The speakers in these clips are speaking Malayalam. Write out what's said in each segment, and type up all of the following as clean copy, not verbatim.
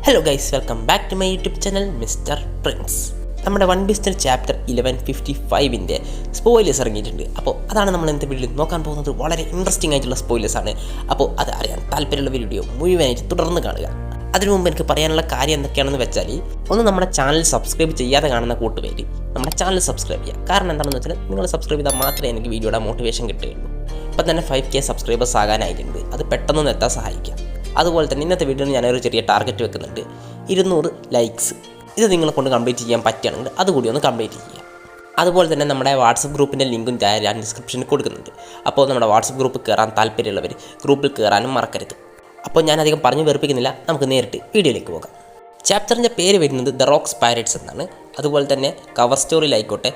Hello guys, welcome back to my YouTube channel mister prince. നമ്മുടെ വൺ പീസിൻ്റെ ചാപ്റ്റർ 1155 സ്പോയിലേഴ്സ് ഇറങ്ങിയിട്ടുണ്ട്. അപ്പോൾ അതാണ് നമ്മൾ ഇന്നത്തെ വീഡിയോയിൽ നോക്കാൻ പോകുന്നത്. വളരെ ഇൻട്രസ്റ്റിംഗ് ആയിട്ടുള്ള സ്പോയിലേഴ്സാണ്. അപ്പോൾ അത് അറിയാൻ താല്പര്യമുള്ള വീഡിയോ മുഴുവനായിട്ട് തുടർന്ന് കാണുക. അതിനു മുമ്പ് എനിക്ക് പറയാനുള്ള കാര്യം എന്തൊക്കെയാണെന്ന് വെച്ചാൽ, ഒന്ന് നമ്മുടെ ചാനൽ സബ്സ്ക്രൈബ് ചെയ്യാതെ കാണുന്ന കൂട്ടുപേര് നമ്മുടെ ചാനൽ സബ്സ്ക്രൈബ് ചെയ്യുക. കാരണം എന്താണെന്ന് വെച്ചാൽ നിങ്ങൾ സബ്സ്ക്രൈബ് ചെയ്താൽ മാത്രമേ എനിക്ക് വീഡിയോയുടെ മോട്ടിവേഷൻ കിട്ടുകയുള്ളൂ. ഇപ്പം തന്നെ 5K സബ്സ്ക്രൈബേഴ്സ് ആകാനായിട്ടുണ്ട്. അത് പെട്ടെന്ന് എത്താൻ സഹായിക്കാം. അതുപോലെ തന്നെ ഇന്നത്തെ വീഡിയോയിൽ ഞാനൊരു ചെറിയ ടാർഗറ്റ് വെക്കുന്നുണ്ട്, 200 ലൈക്സ്. ഇത് നിങ്ങളെ കൊണ്ട് കംപ്ലീറ്റ് ചെയ്യാൻ പറ്റുകയാണെങ്കിൽ അതുകൂടി ഒന്ന് കംപ്ലീറ്റ് ചെയ്യുക. അതുപോലെ തന്നെ നമ്മുടെ വാട്സപ്പ് ഗ്രൂപ്പിൻ്റെ ലിങ്കും ഞാൻ ഡിസ്ക്രിപ്ഷനിൽ കൊടുക്കുന്നുണ്ട്. അപ്പോൾ നമ്മുടെ വാട്സപ്പ് ഗ്രൂപ്പ് കയറാൻ താല്പര്യമുള്ളവർ ഗ്രൂപ്പിൽ കയറാനും മറക്കരുത്. അപ്പോൾ ഞാനധികം പറഞ്ഞു വെറുപ്പിക്കുന്നില്ല, നമുക്ക് നേരിട്ട് വീഡിയോയിലേക്ക് പോകാം. ചാപ്റ്ററിൻ്റെ പേര് വരുന്നത് ദ റോക്സ് പൈററ്റ്സ് എന്നാണ്. അതുപോലെ തന്നെ കവർ സ്റ്റോറിയിലായിക്കോട്ടെ,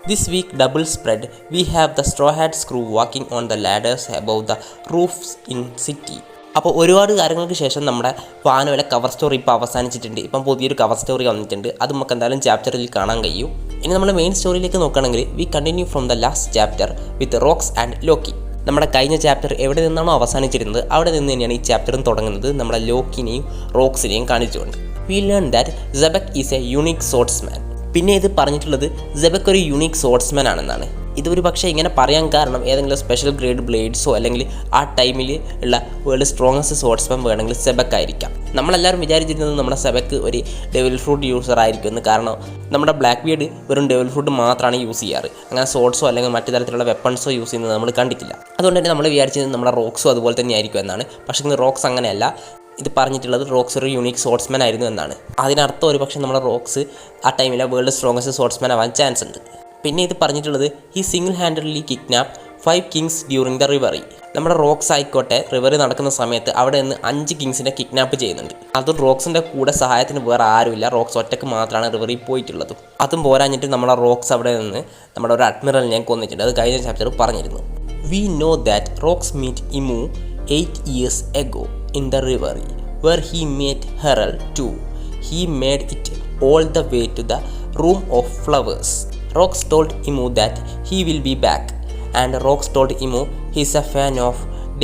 this week double spread we have the straw hat crew walking on the ladders above the roofs in city. അപ്പോൾ ഒരുപാട് കാര്യങ്ങൾക്ക് ശേഷം നമ്മുടെ വാനോയിലെ കവർ സ്റ്റോറി ഇപ്പോൾ അവസാനിച്ചിട്ടുണ്ട്. ഇപ്പം പുതിയൊരു കവർ സ്റ്റോറി വന്നിട്ടുണ്ട്. അത് നമുക്ക് എന്തായാലും ചാപ്റ്ററിൽ കാണാൻ കഴിയും. ഇനി നമ്മൾ മെയിൻ സ്റ്റോറിയിലേക്ക് നോക്കുകയാണെങ്കിൽ, we continue from the last chapter with Rocks and Loki. നമ്മുടെ കഴിഞ്ഞ ചാപ്റ്റർ എവിടെ നിന്നാണോ അവസാനിച്ചിരുന്നത് അവിടെ നിന്ന് തന്നെയാണ് ഈ ചാപ്റ്ററും തുടങ്ങുന്നത്, നമ്മുടെ ലോക്കിനെയും റോക്സിനെയും കാണിച്ചുകൊണ്ട്. We learn that സെബക് is A unique swordsman. പിന്നെ ഇത് പറഞ്ഞിട്ടുള്ളത് സെബക് ഒരു യൂണിക് സോർട്സ്മാൻ ആണെന്നാണ്. ഇതൊരു പക്ഷേ ഇങ്ങനെ പറയാൻ കാരണം ഏതെങ്കിലും സ്പെഷ്യൽ ഗ്രേഡ് ബ്ലേഡ്സോ അല്ലെങ്കിൽ ആ ടൈമിൽ ഉള്ള വേൾഡ് സ്ട്രോങ്ങസ്റ്റ് സോർട്സ്മാൻ വേണമെങ്കിൽ സെബക് ആയിരിക്കാം. നമ്മളെല്ലാവരും വിചാരിച്ചിരുന്നത് നമ്മുടെ സെബക് ഒരു ഡെവിൽ ഫ്രൂട്ട് യൂസർ ആയിരിക്കുമെന്ന്. കാരണം നമ്മുടെ ബ്ലാക്ക് ബിയർഡ് വെറും ഡെവിൽ ഫ്രൂട്ട് മാത്രമാണ് യൂസ് ചെയ്യാറ്. അങ്ങനെ സോർട്സോ അല്ലെങ്കിൽ മറ്റു തരത്തിലുള്ള വെപ്പൺസോ യൂസ് ചെയ്യുന്നത് നമ്മൾ കണ്ടിട്ടില്ല. അതുകൊണ്ട് തന്നെ നമ്മൾ വിചാരിച്ചത് നമ്മുടെ റോക്സോ അതുപോലെ തന്നെ ആയിരിക്കും എന്നാണ്. പക്ഷേ റോക്സ് അങ്ങനെയല്ല. ഇത് പറഞ്ഞിട്ടുള്ളത് റോക്സ് ഒരു യൂണിക് സോർട്സ്മാൻ ആയിരുന്നു എന്നാണ്. അതിനർത്ഥം ഒരു പക്ഷേ നമ്മുടെ റോക്സ് ആ ടൈമിലെ വേൾഡ് സ്ട്രോങ്ങസ്റ്റ് സോർട്സ്മാൻ ആവാൻ ചാൻസ് ഉണ്ട്. പിന്നെ ഇത് പറഞ്ഞിട്ടുള്ളത് ഈ single handedly kidnap 5 kings during the reverie. നമ്മുടെ റോക്സ് ആയിക്കോട്ടെ റിവറി നടക്കുന്ന സമയത്ത് അവിടെ നിന്ന് 5 കിങ്സിനെ കിഡ്നാപ്പ് ചെയ്യുന്നുണ്ട്. അതും റോക്സിൻ്റെ കൂടെ സഹായത്തിന് വേറെ ആരുമില്ല. റോക്സ് ഒറ്റയ്ക്ക് മാത്രമാണ് റിവറിൽ പോയിട്ടുള്ളത്. അതും പോരാഞ്ഞിട്ട് നമ്മുടെ റോക്സ് അവിടെ നിന്ന് നമ്മുടെ ഒരു അഡ്മിറലിനെ കൊന്നിട്ടുണ്ട്. അത് കഴിഞ്ഞ ചാപ്റ്റർ പറഞ്ഞിരുന്നു. We know that Rocks meet Imu 8 years ago in the rivery where he met Herald too. He made it all the way to the room of flowers. Rox told Imu that he will be back, and Rox told Imu he's a fan of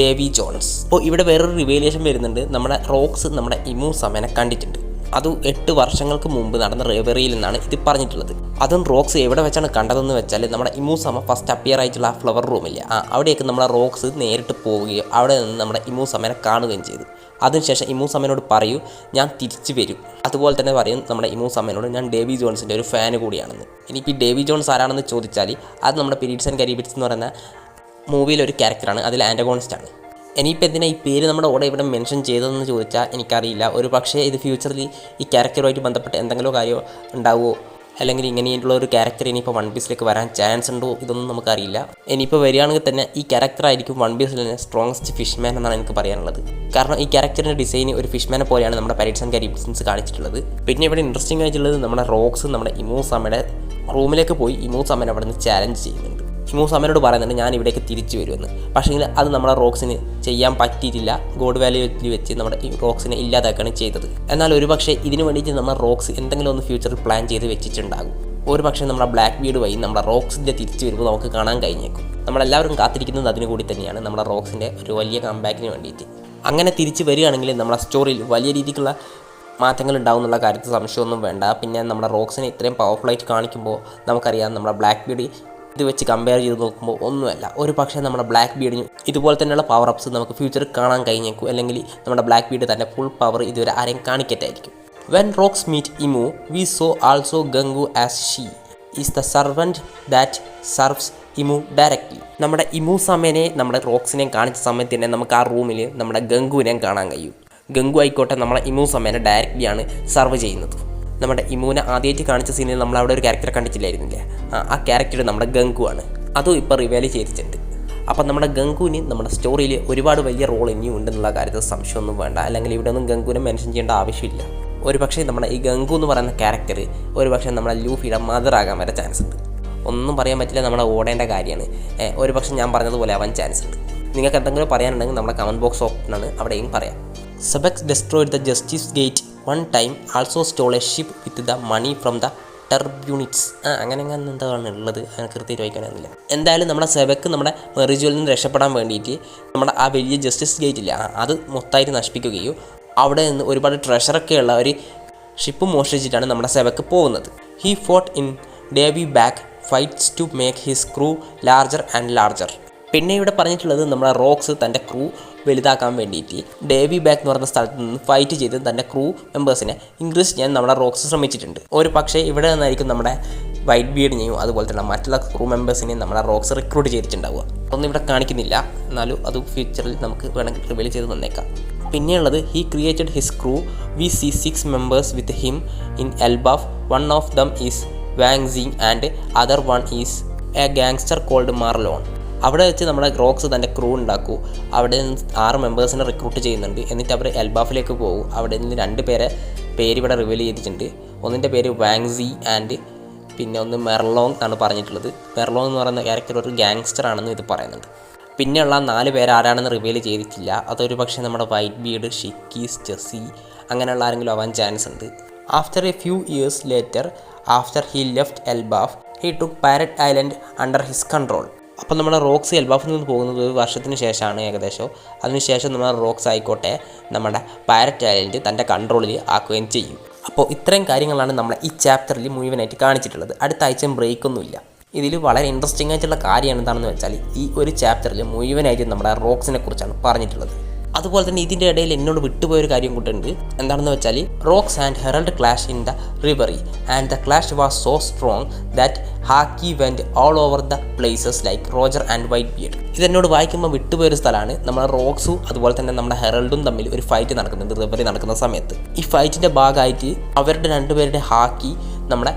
Davy Jones. അപ്പോൾ ഇവിടെ വേറൊരു റിവേലേഷൻ വരുന്നുണ്ട്. നമ്മുടെ റോക്സ് നമ്മുടെ ഇമു സമനെ കണ്ടിട്ടുണ്ട്. അത് 8 വർഷങ്ങൾക്ക് മുമ്പ് നടന്ന റിവറിയിൽ നിന്നാണ് ഇത് പറഞ്ഞിട്ടുള്ളത്. അതും റോക്സ് എവിടെ വെച്ചാണ് കണ്ടതെന്ന് വെച്ചാൽ നമ്മുടെ ഇമു സമ ഫസ്റ്റ് അപ്പിയർ ആയിട്ടുള്ള ആ ഫ്ലവർ റൂമില്ല, അവിടേക്ക് നമ്മുടെ റോക്സ് നേരിട്ട് പോവുകയും അവിടെ നിന്ന് നമ്മുടെ ഇമു സമനെ കാണുകയും ചെയ്തു. അതിനുശേഷം ഇമു സമനോട് പറയൂ ഞാൻ തിരിച്ചു വരും. അതുപോലെ തന്നെ പറയും നമ്മുടെ ഇമു സമനോട് ഞാൻ ഡേവി ജോൺസിൻ്റെ ഒരു ഫാന് കൂടിയാണെന്ന്. ഇനിയിപ്പോൾ ഈ ഡേവി ജോൺസ് ആരാണെന്ന് ചോദിച്ചാൽ അത് നമ്മുടെ പിരീഡ്സ് ആൻഡ് കരിബിറ്റ്സ് എന്ന് പറയുന്ന മൂവിയിലൊരു ക്യാരക്ടറാണ്. അതിൽ ആൻറ്റഗോണിസ്റ്റാണ്. ഇനിയിപ്പോൾ എന്തിനാ ഈ പേര് നമ്മുടെ കൂടെ ഇവിടെ മെൻഷൻ ചെയ്തതെന്ന് ചോദിച്ചാൽ എനിക്കറിയില്ല. ഒരു പക്ഷേ ഇത് ഫ്യൂച്ചറിൽ ഈ ക്യാരക്ടറുമായിട്ട് ബന്ധപ്പെട്ട് എന്തെങ്കിലും കാര്യം ഉണ്ടാവുമോ, അല്ലെങ്കിൽ ഇങ്ങനെയുള്ള ഒരു ക്യാരക്ടർ ഇനിയിപ്പോൾ വൺ പീസിലേക്ക് വരാൻ ചാൻസ് ഉണ്ടോ, ഇതൊന്നും നമുക്കറിയില്ല. ഇനിയിപ്പോൾ വരികയാണെങ്കിൽ തന്നെ ഈ ക്യാരക്ടറായിരിക്കും വൺ പീസിൽ തന്നെ സ്ട്രോങ്സ്റ്റ് ഫിഷ്മാൻ എന്നാണ് എനിക്ക് പറയാനുള്ളത്. കാരണം ഈ ക്യാരക്ടറിൻ്റെ ഡിസൈൻ ഒരു ഫിഷ്മാനെ പോലെയാണ് നമ്മുടെ പൈററ്റ്സ് ആൻഡ് കരിബിയൻസ് കാണിച്ചിട്ടുള്ളത്. പിന്നെ ഇവിടെ ഇൻട്രസ്റ്റിംഗ് ആയിട്ടുള്ളത് നമ്മുടെ റോക്സ് നമ്മുടെ ഇമു സമയുടെ റൂമിലേക്ക് പോയി ഇമു സമനെ അവിടെ നിന്ന് ചാലഞ്ച് ചെയ്യുന്നുണ്ട്. ഇമു സമനോട് പറയുന്നുണ്ട് ഞാൻ ഇവിടേക്ക് തിരിച്ചു വരുമെന്ന്. പക്ഷേ അത് നമ്മുടെ റോക്സിന് ചെയ്യാൻ പറ്റിയിട്ടില്ല. ഗോഡ് വാലിയിൽ വെച്ച് നമ്മുടെ ഈ റോക്സിനെ ഇല്ലാതാക്കുകയാണ് ചെയ്തത്. എന്നാൽ ഒരു പക്ഷേ ഇതിന് വേണ്ടിയിട്ട് നമ്മുടെ റോക്സ് എന്തെങ്കിലും ഒന്ന് ഫ്യൂച്ചറിൽ പ്ലാൻ ചെയ്ത് വെച്ചിട്ടുണ്ടാകും. ഒരു പക്ഷേ നമ്മുടെ ബ്ലാക്ക് ബീഡ് വഴി നമ്മുടെ റോക്സിൻ്റെ തിരിച്ചു വരുമ്പോൾ നമുക്ക് കാണാൻ കഴിഞ്ഞേക്കും. നമ്മളെല്ലാവരും കാത്തിരിക്കുന്നത് അതിന് കൂടി തന്നെയാണ്, നമ്മുടെ റോക്സിൻ്റെ ഒരു വലിയ കംബാക്കിന് വേണ്ടിയിട്ട്. അങ്ങനെ തിരിച്ച് വരികയാണെങ്കിൽ നമ്മുടെ സ്റ്റോറിയിൽ വലിയ രീതിക്കുള്ള മാറ്റങ്ങൾ ഉണ്ടാവും എന്നുള്ള കാര്യത്തിൽ സംശയമൊന്നും വേണ്ട. പിന്നെ നമ്മുടെ റോക്സിനെ ഇത്രയും പവർഫുള്ളായിട്ട് കാണിക്കുമ്പോൾ നമുക്കറിയാം നമ്മുടെ ബ്ലാക്ക് ബീഡ് ഇത് വെച്ച് കമ്പയർ ചെയ്ത് നോക്കുമ്പോൾ ഒന്നുമല്ല. ഒരു പക്ഷേ നമ്മുടെ ബ്ലാക്ക് ബീഡിന് ഇതുപോലെ തന്നെയുള്ള പവർ അപ്സ് നമുക്ക് ഫ്യൂച്ചറിൽ കാണാൻ കഴിഞ്ഞേക്കും. അല്ലെങ്കിൽ നമ്മുടെ ബ്ലാക്ക് ബീഡ് തന്നെ ഫുൾ പവർ ഇതുവരെ ആരെയും കാണിക്കറ്റായിരിക്കും. When Rocks meet Imu we saw also Gunko as she is the servant that serves Imu directly. നമ്മുടെ ഇമു സമയനെ നമ്മുടെ റോക്സിനെയും കാണിച്ച സമയത്ത് തന്നെ നമുക്ക് ആ റൂമിൽ നമ്മുടെ ഗംഗുവിനെയും കാണാൻ കഴിയും. ഗംഗു ആയിക്കോട്ടെ നമ്മളെ ഇമു സമയനെ ഡയറക്റ്റ്ലിയാണ് സർവ് ചെയ്യുന്നത്. നമ്മുടെ ഇമുവിനെ ആദ്യമായിട്ട് കാണിച്ച സീനിൽ നമ്മളവിടെ ഒരു ക്യാരക്ടറെ കണ്ടിട്ടില്ലായിരുന്നില്ലേ, ആ ക്യാരക്ടർ നമ്മുടെ ഗംഗു ആണ്. അതും ഇപ്പോൾ റിവീൽ ചെയ്തിട്ടുണ്ട്. അപ്പം നമ്മുടെ ഗംഗുവിന് നമ്മുടെ സ്റ്റോറിയിൽ ഒരുപാട് വലിയ റോൾ ഇനിയും ഉണ്ടെന്നുള്ള കാര്യത്തിൽ സംശയമൊന്നും വേണ്ട. അല്ലെങ്കിൽ ഇവിടെ ഒന്നും ഗംഗുവിനെ മെൻഷൻ ചെയ്യേണ്ട ആവശ്യമില്ല. ഒരു പക്ഷേ നമ്മുടെ ഈ ഗംഗു എന്ന് പറയുന്ന ക്യാരക്ടർ ഒരു പക്ഷേ നമ്മുടെ ലൂഫിയുടെ മദർ ആകാൻ വരെ ചാൻസ് ഉണ്ട്. ഒന്നും പറയാൻ പറ്റില്ല, നമ്മുടെ ഓടേണ്ട കാര്യമാണ്. ഒരു പക്ഷേ ഞാൻ പറഞ്ഞതുപോലെ ആവാൻ ചാൻസ് ഉണ്ട്. നിങ്ങൾക്ക് എന്തെങ്കിലും പറയാനുണ്ടെങ്കിൽ നമ്മുടെ കമൻറ്റ് ബോക്സ് ഓപ്പൺ ആണ്, അവിടെയും പറയാം. സെബക്സ് destroyed the Justice Gate one time, also stole a ship with the money from the ടർബ്യൂണിറ്റ്സ് അങ്ങനെ എന്താണ് ഉള്ളത് കൃത്യമായിട്ട് വായിക്കാനായിരുന്നില്ല. എന്തായാലും നമ്മുടെ സെബക്ക് നമ്മുടെ മെറിജുവലിൽ നിന്ന് രക്ഷപ്പെടാൻ വേണ്ടിയിട്ട് നമ്മുടെ ആ വലിയ ജസ്റ്റിസ് ഗേറ്റ് ഇല്ല അത് മൊത്തമായിട്ട് നശിപ്പിക്കുകയും അവിടെ നിന്ന് ഒരുപാട് ട്രഷറൊക്കെയുള്ള ഒരു ഷിപ്പ് മോഷ്ടിച്ചിട്ടാണ് നമ്മുടെ സെവക്ക് പോകുന്നത്. He fought in Davy back fights to make his crew larger and larger. പിന്നെ ഇവിടെ പറഞ്ഞിട്ടുള്ളത് നമ്മുടെ റോക്സ് തൻ്റെ ക്രൂ വലുതാക്കാൻ വേണ്ടിയിട്ട് ഡേവി ബാക്ക് എന്ന് പറയുന്ന സ്ഥലത്ത് നിന്ന് ഫൈറ്റ് ചെയ്ത് തൻ്റെ ക്രൂ മെമ്പേഴ്സിനെ ഇൻക്രീസ് ചെയ്യാൻ നമ്മുടെ റോക്സ് ശ്രമിച്ചിട്ടുണ്ട്. ഒരു പക്ഷേ ഇവിടെ നിന്നായിരിക്കും നമ്മുടെ വൈറ്റ് ബീഡിനെയും അതുപോലെ തന്നെ മറ്റുള്ള ക്രൂ മെമ്പേഴ്സിനെയും നമ്മുടെ റോക്സ് റിക്രൂട്ട് ചെയ്തിട്ടുണ്ടാവുക. ഒന്നും ഇവിടെ കാണിക്കുന്നില്ല, എന്നാലും അത് ഫ്യൂച്ചറിൽ നമുക്ക് വേണമെങ്കിൽ റിവീൽ ചെയ്ത് തന്നേക്കാം. പിന്നെയുള്ളത് he created his crew. We see 6 members with him in Elbaf. One of them is Wang Zhi and other one is a gangster called Marlon. അവിടെ വെച്ച് നമ്മുടെ റോക്സ് തൻ്റെ ക്രൂ ഉണ്ടാക്കൂ. അവിടെ നിന്ന് 6 മെമ്പേഴ്സിനെ റിക്രൂട്ട് ചെയ്യുന്നുണ്ട്. എന്നിട്ട് അവർ എൽബാഫിലേക്ക് പോകും. അവിടെ നിന്ന് 2 പേരെ പേര് ഇവിടെ റിവീൽ ചെയ്തിട്ടുണ്ട്. ഒന്നിൻ്റെ പേര് വാങ് സി ആൻഡ് പിന്നെ ഒന്ന് മെർലോങ് എന്നാണ് പറഞ്ഞിട്ടുള്ളത്. മെർലോങ് എന്ന് പറയുന്ന ക്യാരക്ടർ ഒരു ഗാങ്സ്റ്റർ ആണെന്ന് ഇത് പറയുന്നുണ്ട്. പിന്നെയുള്ള 4 പേര് ആരാണെന്ന് റിവീൽ ചെയ്തിട്ടില്ല. അതൊരു പക്ഷേ നമ്മുടെ വൈറ്റ് ബീഡ്, ഷിക്കീസ്, ജെസ്സി അങ്ങനെയുള്ള ആരെങ്കിലും ആവാൻ ചാൻസ് ഉണ്ട്. After a few years later after he left Elbaf he took parrot island under his control. അപ്പോൾ നമ്മുടെ റോക്സ് എൽബാഫിൽ നിന്ന് പോകുന്നത് 1 വർഷത്തിന് ശേഷമാണ് ഏകദേശം. അതിനുശേഷം നമ്മുടെ റോക്സ് ആയിക്കോട്ടെ നമ്മുടെ പാരറ്റ് ഐലൻഡ് തൻ്റെ കൺട്രോളിൽ ആക്കുകയും ചെയ്യും. അപ്പോൾ ഇത്രയും കാര്യങ്ങളാണ് നമ്മൾ ഈ ചാപ്റ്ററിൽ മുഴുവനായിട്ട് കാണിച്ചിട്ടുള്ളത്. അടുത്ത ആഴ്ചയും ബ്രേക്കൊന്നുമില്ല. ഇതിൽ വളരെ ഇൻട്രസ്റ്റിംഗ് ആയിട്ടുള്ള കാര്യം എന്താണെന്ന് വെച്ചാൽ ഈ ഒരു ചാപ്റ്ററിൽ മുഴുവനായിട്ട് നമ്മുടെ റോക്സിനെ കുറിച്ചാണ് പറഞ്ഞിട്ടുള്ളത്. അതുപോലെ തന്നെ ഇതിൻ്റെ ഇടയിൽ എന്നോട് വിട്ടുപോയൊരു കാര്യം കൂട്ടുണ്ട്. എന്താണെന്ന് വെച്ചാൽ Rocks and Harald clash in the reverie and the clash was so strong that haki went all over the places like Roger and white beard. ഇതെന്നോട് വായിക്കുമ്പോൾ വിട്ടുപോയൊരു സ്ഥലമാണ്. നമ്മുടെ റോക്സും അതുപോലെ തന്നെ നമ്മുടെ ഹെറൽഡും തമ്മിൽ ഒരു ഫൈറ്റ് നടക്കുന്നുണ്ട് റിവറി നടക്കുന്ന സമയത്ത്. ഈ ഫൈറ്റിൻ്റെ ഭാഗമായിട്ട് അവരുടെ 2 പേരുടെ ഹാക്കി നമ്മുടെ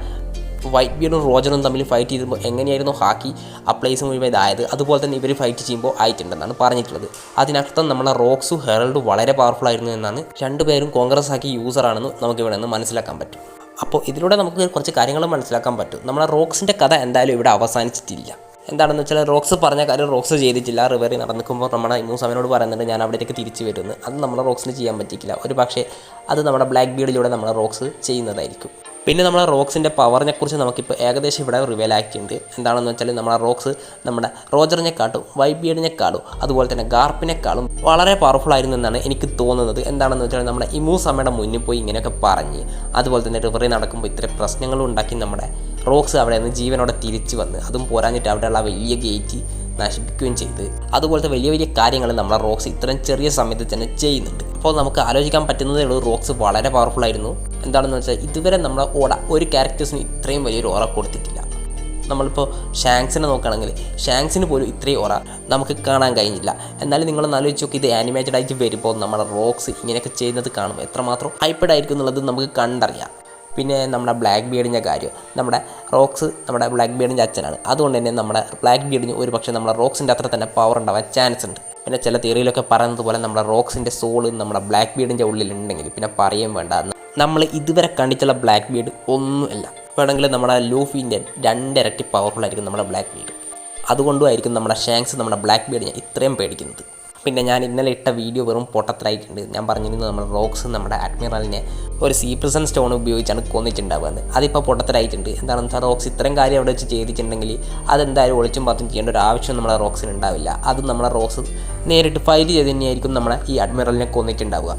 വൈറ്റ് ബിയർഡും റോജറും തമ്മിൽ ഫൈറ്റ് ചെയ്യുമ്പോൾ എങ്ങനെയായിരുന്നു ഹാക്കി ആ പ്ലേസ് മുഴുവൻ ഇതായത്, അതുപോലെ തന്നെ ഇവർ ഫൈറ്റ് ചെയ്യുമ്പോൾ ആയിട്ടുണ്ടെന്നാണ് പറഞ്ഞിട്ടുള്ളത്. അതിനർത്ഥം നമ്മളെ റോക്സും ഹെറൽഡും വളരെ പവർഫുൾ ആയിരുന്നു എന്നാണ്. 2 പേരും കോൺഗ്രസ് ഹാക്കി യൂസറാണെന്ന് നമുക്ക് ഇവിടെ നിന്ന് മനസ്സിലാക്കാൻ പറ്റും. അപ്പോൾ ഇതിലൂടെ നമുക്ക് കുറച്ച് കാര്യങ്ങൾ മനസ്സിലാക്കാൻ പറ്റും. നമ്മളെ റോക്സിൻ്റെ കഥ എന്തായാലും ഇവിടെ അവസാനിച്ചിട്ടില്ല. എന്താണെന്ന് വെച്ചാൽ റോക്സ് പറഞ്ഞ കാര്യം റോക്സ് ചെയ്തിട്ടില്ല. റിവറി നടന്നിക്കുമ്പോൾ നമ്മുടെ മൂസവനോട് പറയുന്നുണ്ട് ഞാൻ അവിടേക്ക് തിരിച്ചു വരുമെന്ന്. അത് നമ്മുടെ റോക്സിന് ചെയ്യാൻ പറ്റിയില്ല. ഒരു പക്ഷേ അത് നമ്മുടെ ബ്ലാക്ക് ബീഡിലൂടെ നമ്മുടെ റോക്സ് ചെയ്യുന്നതായിരിക്കും. പിന്നെ നമ്മളെ റോക്സിൻ്റെ പവറിനെ കുറിച്ച് നമുക്കിപ്പോൾ ഏകദേശം ഇവിടെ റിവീൽ ആക്കിയിട്ടുണ്ട്. എന്താണെന്ന് വെച്ചാൽ നമ്മളെ റോക്സ് നമ്മുടെ റോജറിനെക്കാട്ടും വൈറ്റ് ബീഡിനെക്കാളും അതുപോലെ തന്നെ ഗാർപ്പിനെക്കാളും വളരെ പവർഫുൾ ആയിരുന്നു എന്നാണ് എനിക്ക് തോന്നുന്നത്. എന്താണെന്ന് വെച്ചാൽ നമ്മുടെ ഇമൂസമ്മയുടെ മുന്നിൽ പോയി ഇങ്ങനെയൊക്കെ പറഞ്ഞ് അതുപോലെ തന്നെ റിവറി നടക്കുമ്പോൾ ഇത്തരം പ്രശ്നങ്ങളും ഉണ്ടാക്കി നമ്മുടെ റോക്സ് അവിടെ നിന്ന് ജീവനോടെ തിരിച്ചു വന്ന് അതും പോരാഞ്ഞിട്ട് അവിടെയുള്ള വലിയ ഗേറ്റ് നശിപ്പിക്കുകയും ചെയ്ത് അതുപോലത്തെ വലിയ വലിയ കാര്യങ്ങൾ നമ്മളെ റോക്സ് ഇത്രയും ചെറിയ സമയത്ത് തന്നെ ചെയ്യുന്നുണ്ട്. അപ്പോൾ നമുക്ക് ആലോചിക്കാൻ പറ്റുന്നതേ ഉള്ളൂ റോക്സ് വളരെ പവർഫുൾ ആയിരുന്നു. എന്താണെന്ന് വെച്ചാൽ ഇതുവരെ നമ്മുടെ ഒരു ക്യാരക്ടേഴ്സിന് ഇത്രയും വലിയൊരു ഓറ കൊടുത്തിട്ടില്ല. നമ്മളിപ്പോൾ ഷാങ്സിനെ നോക്കുകയാണെങ്കിൽ ഷാങ്സിന് പോലും ഇത്രയും ഓറ നമുക്ക് കാണാൻ കഴിഞ്ഞില്ല. എന്നാലും നിങ്ങളൊന്ന് ആലോചിച്ച് നോക്കി, ഇത് ആനിമേറ്റഡ് ആയിട്ട് വരുമ്പോൾ നമ്മുടെ റോക്സ് ഇങ്ങനെയൊക്കെ ചെയ്യുന്നത് കാണുമ്പോൾ എത്രമാത്രം ഹൈപ്പഡ് ആയിരിക്കും എന്നുള്ളത് നമുക്ക് കണ്ടറിയാം. പിന്നെ നമ്മുടെ ബ്ലാക്ക് ബീഡിൻ്റെ കാര്യം, നമ്മുടെ റോക്സ് നമ്മുടെ ബ്ലാക്ക് ബീഡിൻ്റെ അച്ഛനാണ്. അതുകൊണ്ട് തന്നെ നമ്മുടെ ബ്ലാക്ക് ബീഡിന് ഒരു പക്ഷേ നമ്മുടെ റോക്സിൻ്റെ അത്ര തന്നെ പവർ ഉണ്ടാവാൻ ചാൻസ് ഉണ്ട്. പിന്നെ ചില തിയറിയിലൊക്കെ പറയുന്നത് പോലെ നമ്മുടെ റോക്സിൻ്റെ സോള് നമ്മുടെ ബ്ലാക്ക് ബീഡിൻ്റെ ഉള്ളിലുണ്ടെങ്കിൽ പിന്നെ പറയുകയും വേണ്ട. നമ്മൾ ഇതുവരെ കണ്ടിട്ടുള്ള ബ്ലാക്ക് ബീഡ് ഒന്നുമില്ല. വേണമെങ്കിൽ നമ്മുടെ ലൂഫിൻ്റെ 2 ഇരട്ടി പവർഫുൾ ആയിരിക്കും നമ്മുടെ ബ്ലാക്ക് ബീഡ്. അതുകൊണ്ടുമായിരിക്കും നമ്മുടെ ഷാങ്സ് നമ്മുടെ ബ്ലാക്ക് ബീഡിനെ ഇത്രയും പേടിക്കുന്നത്. പിന്നെ ഞാൻ ഇന്നലെ ഇട്ട വീഡിയോ വെറും പൊട്ടത്തിലായിട്ടുണ്ട്. ഞാൻ പറഞ്ഞിരുന്നു നമ്മുടെ റോക്സ് നമ്മുടെ അഡ്മിറലിനെ ഒരു സീപ്രിസൺ സ്റ്റോൺ ഉപയോഗിച്ചാണ് കൊന്നിട്ടുണ്ടാവുന്നത്. അതിപ്പോൾ പൊട്ടത്തിലായിട്ടുണ്ട്. എന്താണെന്ന് വെച്ചാൽ റോക്സ് ഇത്രയും കാര്യം അവിടെ വെച്ച് ചെയ്തിട്ടുണ്ടെങ്കിൽ അതെന്തായാലും ഒളിച്ചും പാത്തും ചെയ്യേണ്ട ഒരു ആവശ്യം നമ്മുടെ റോക്സിന് ഉണ്ടാവില്ല. അത് നമ്മളെ റോക്സ് നേരിട്ട് ഫൈറ്റ് ചെയ്ത് തന്നെയായിരിക്കും നമ്മളെ ഈ അഡ്മിറലിനെ കൊന്നിട്ടുണ്ടാവുക.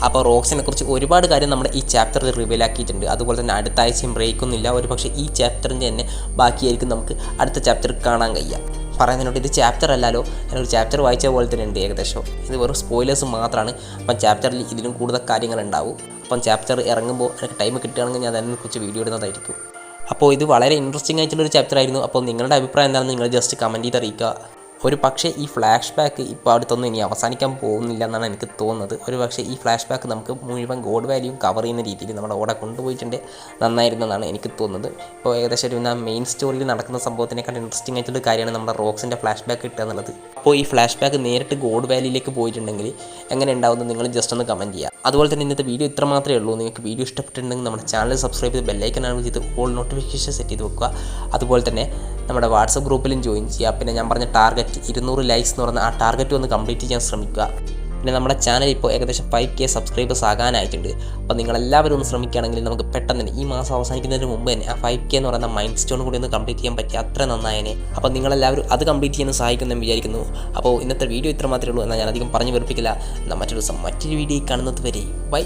അപ്പോൾ റോക്സിനെ കുറിച്ച് ഒരുപാട് കാര്യം നമ്മുടെ ഈ ചാപ്റ്ററിൽ റിവീൽ ആക്കിയിട്ടുണ്ട്. അതുപോലെ തന്നെ അടുത്ത ആഴ്ചയും ബ്രേക്കൊന്നുമില്ല. ഒരു പക്ഷേ ഈ ചാപ്റ്ററിൻ്റെ തന്നെ ബാക്കിയായിരിക്കും നമുക്ക് അടുത്ത ചാപ്റ്റർ കാണാൻ കഴിയുക. പറയുന്നതിനോട് ഇത് ചാപ്റ്റർ അല്ലല്ലോ, ഞാനൊരു ചാപ്റ്റർ വായിച്ച പോലെ തന്നെ ഉണ്ട് ഏകദേശം. ഇത് വെറും സ്പോയിലേഴ്സ് മാത്രമാണ്. അപ്പം ചാപ്റ്ററിൽ ഇതിലും കൂടുതൽ കാര്യങ്ങളുണ്ടാവും. അപ്പം ചാപ്റ്റർ ഇറങ്ങുമ്പോൾ എനിക്ക് ടൈം കിട്ടുകയാണെങ്കിൽ ഞാൻ അതിനെക്കുറിച്ച് വീഡിയോ ഇടുന്നതായിരിക്കും. അപ്പോൾ ഇത് വളരെ ഇൻട്രസ്റ്റിംഗ് ആയിട്ടുള്ളൊരു ചാപ്റ്റർ ആയിരുന്നു. അപ്പോൾ നിങ്ങളുടെ അഭിപ്രായം എന്താണെന്ന് നിങ്ങൾ ജസ്റ്റ് കമൻറ്റ് ചെയ്ത് അറിയിക്കുക. ഒരു പക്ഷേ ഈ ഫ്ലാഷ് ബാക്ക് ഇപ്പോൾ അടുത്തൊന്നും ഇനി അവസാനിക്കാൻ പോകുന്നില്ല എന്നാണ് എനിക്ക് തോന്നുന്നത്. ഒരു പക്ഷേ ഈ ഫ്ലാഷ് ബാക്ക് നമുക്ക് മുഴുവൻ ഗോഡ് വാല്യൂയും കവർ ചെയ്യുന്ന രീതിയിൽ നമ്മുടെ ഓടെ കൊണ്ടുപോയിട്ടുണ്ട് നന്നായിരുന്നെന്നാണ് എനിക്ക് തോന്നുന്നത്. ഇപ്പോൾ ഏകദേശം ഒരു മെയിൻ സ്റ്റോറിയിൽ നടക്കുന്ന സംഭവത്തിനേക്കാൾ ഇൻട്രസ്റ്റിംഗ് ആയിട്ടുള്ള കാര്യമാണ് നമ്മുടെ റോക്സിൻ്റെ ഫ്ലാഷ് ബാക്ക് കിട്ടുക എന്നുള്ളത്. അപ്പോൾ ഈ ഫ്ലാഷ് ബാക്ക് നേരിട്ട് ഗോഡ് വാല്യൂയിലേക്ക് പോയിട്ടുണ്ടെങ്കിൽ എങ്ങനെ ഉണ്ടാവുമെന്ന് നിങ്ങൾ ജസ്റ്റ് ഒന്ന് കമൻറ്റ് ചെയ്യുക. അതുപോലെ തന്നെ ഇന്നത്തെ വീഡിയോ ഇത്ര മാത്രമേ ഉള്ളൂ. നിങ്ങൾക്ക് വീഡിയോ ഇഷ്ടപ്പെട്ടിട്ടുണ്ടെങ്കിൽ നമ്മുടെ ചാനൽ സബ്സ്ക്രൈബ് ചെയ്ത് ബെല്ലൈക്കനാണ് ചെയ്ത് ഓൾ നോട്ടിഫിക്കേഷൻ സെറ്റ് ചെയ്ത് വെക്കുക. അതുപോലെ തന്നെ നമ്മുടെ വാട്സപ്പ് ഗ്രൂപ്പിലും ജോയിൻ ചെയ്യുക. പിന്നെ ഞാൻ പറഞ്ഞ ടാർഗറ്റ് 200 ലൈക്സ് എന്ന് പറഞ്ഞാൽ ആ ടാർഗറ്റ് ഒന്ന് കംപ്ലീറ്റ് ചെയ്യാൻ ശ്രമിക്കുക. പിന്നെ നമ്മുടെ ചാനൽ ഇപ്പോൾ ഏകദേശം 5K സബ്സ്ക്രൈബേഴ്സ് ആകാനായിട്ടുണ്ട്. അപ്പോൾ നിങ്ങളെല്ലാവരും ഒന്ന് ശ്രമിക്കുകയാണെങ്കിൽ നമുക്ക് പെട്ടെന്ന് തന്നെ ഈ മാസം അവസാനിക്കുന്നതിന് മുമ്പ് തന്നെ ആ 5K എന്ന് പറയുന്ന മൈൽ സ്റ്റോൺ കൂടി ഒന്ന് കംപ്ലീറ്റ് ചെയ്യാൻ പറ്റി അത്ര നന്നായേനെ. അപ്പോൾ നിങ്ങളെല്ലാവരും അത് കംപ്ലീറ്റ് ചെയ്യാൻ സഹായിക്കുമെന്ന് വിചാരിക്കുന്നു. അപ്പോൾ ഇന്നത്തെ വീഡിയോ ഇത്ര മാത്രമേ ഉള്ളൂ. എന്നാൽ ഞാൻ അധികം പറഞ്ഞു വെറുപ്പിക്കില്ല. എന്നാൽ മറ്റൊരു ദിവസം മറ്റൊരു വീഡിയോ കാണുന്നത് വരെ ബൈ.